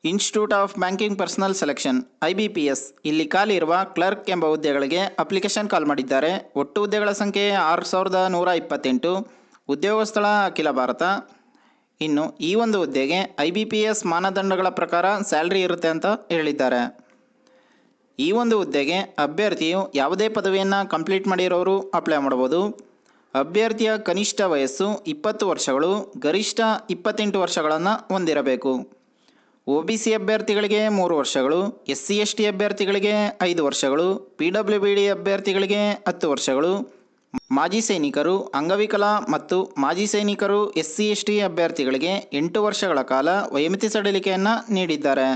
Institute of banking personal selection IBPS ಇಲ್ಲಿ ಖಾಲಿ ಇರುವ ಕ್ಲರ್ಕ್ ಎಂಬ ಹುದ್ದೆಗಳಿಗೆ ಅಪ್ಲಿಕೇಶನ್ ಕಾಲ್ ಮಾಡಿದ್ದಾರೆ. ಒಟ್ಟು ಹುದ್ದೆಗಳ ಸಂಖ್ಯೆ 6128. ಉದ್ಯೋಗ ಸ್ಥಳ ಅಖಿಲ ಭಾರತ. ಇನ್ನು ಈ ಒಂದು ಹುದ್ದೆಗೆ IBPS ಮಾನದಂಡಗಳ ಪ್ರಕಾರ ಸ್ಯಾಲ್ರಿ ಇರುತ್ತೆ ಅಂತ ಹೇಳಿದ್ದಾರೆ. ಈ ಒಂದು ಹುದ್ದೆಗೆ ಅಭ್ಯರ್ಥಿಯು ಯಾವುದೇ ಪದವಿಯನ್ನು ಕಂಪ್ಲೀಟ್ ಮಾಡಿರೋರು ಅಪ್ಲೈ ಮಾಡ್ಬೋದು. ಅಭ್ಯರ್ಥಿಯ ಕನಿಷ್ಠ ವಯಸ್ಸು 20 ವರ್ಷಗಳು, ಗರಿಷ್ಠ 28 ವರ್ಷಗಳನ್ನು ಹೊಂದಿರಬೇಕು. OBC ಅಭ್ಯರ್ಥಿಗಳಿಗೆ 3 ವರ್ಷಗಳು, SC ST ಅಭ್ಯರ್ಥಿಗಳಿಗೆ 5 ವರ್ಷಗಳು, PWBD ಅಭ್ಯರ್ಥಿಗಳಿಗೆ 10 ವರ್ಷಗಳು, ಮಾಜಿ ಸೈನಿಕರು, ಅಂಗವಿಕಲ ಮತ್ತು ಮಾಜಿ ಸೈನಿಕರು SC ST ಅಭ್ಯರ್ಥಿಗಳಿಗೆ 8 ವರ್ಷಗಳ ಕಾಲ ವಯೋಮಿತಿ ಸಡಿಲಿಕೆಯನ್ನು ನೀಡಿದ್ದಾರೆ.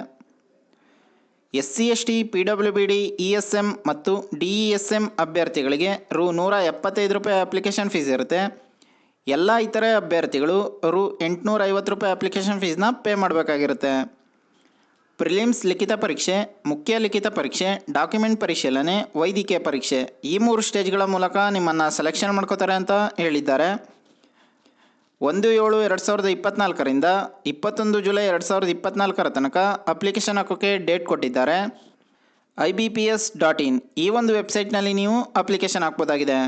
SC ST PWBD ESM ಮತ್ತು DESM ಅಭ್ಯರ್ಥಿಗಳಿಗೆ ₹175 ಅಪ್ಲಿಕೇಶನ್ ಫೀಸ್ ಇರುತ್ತೆ. ಎಲ್ಲ ಇತರೆ ಅಭ್ಯರ್ಥಿಗಳು ₹850 ಅಪ್ಲಿಕೇಶನ್ ಫೀಸ್ನ ಪೇ ಮಾಡಬೇಕಾಗಿರುತ್ತೆ. ಪ್ರಿಲಿಮ್ಸ್ ಲಿಖಿತ ಪರೀಕ್ಷೆ, ಮುಖ್ಯ ಲಿಖಿತ ಪರೀಕ್ಷೆ, ಡಾಕ್ಯುಮೆಂಟ್ ಪರಿಶೀಲನೆ, ವೈದ್ಯಕೀಯ ಪರೀಕ್ಷೆ ಈ 3 ಸ್ಟೇಜ್ಗಳ ಮೂಲಕ ನಿಮ್ಮನ್ನು ಸೆಲೆಕ್ಷನ್ ಮಾಡ್ಕೋತಾರೆ ಅಂತ ಹೇಳಿದ್ದಾರೆ. 1/7/2024ರಿಂದ 21 ಜುಲೈ 2024 ತನಕ ಅಪ್ಲಿಕೇಶನ್ ಹಾಕೋಕ್ಕೆ ಡೇಟ್ ಕೊಟ್ಟಿದ್ದಾರೆ. IBPS.in ಈ ಒಂದು ವೆಬ್ಸೈಟ್ನಲ್ಲಿ ನೀವು ಅಪ್ಲಿಕೇಶನ್ ಹಾಕ್ಬೋದಾಗಿದೆ.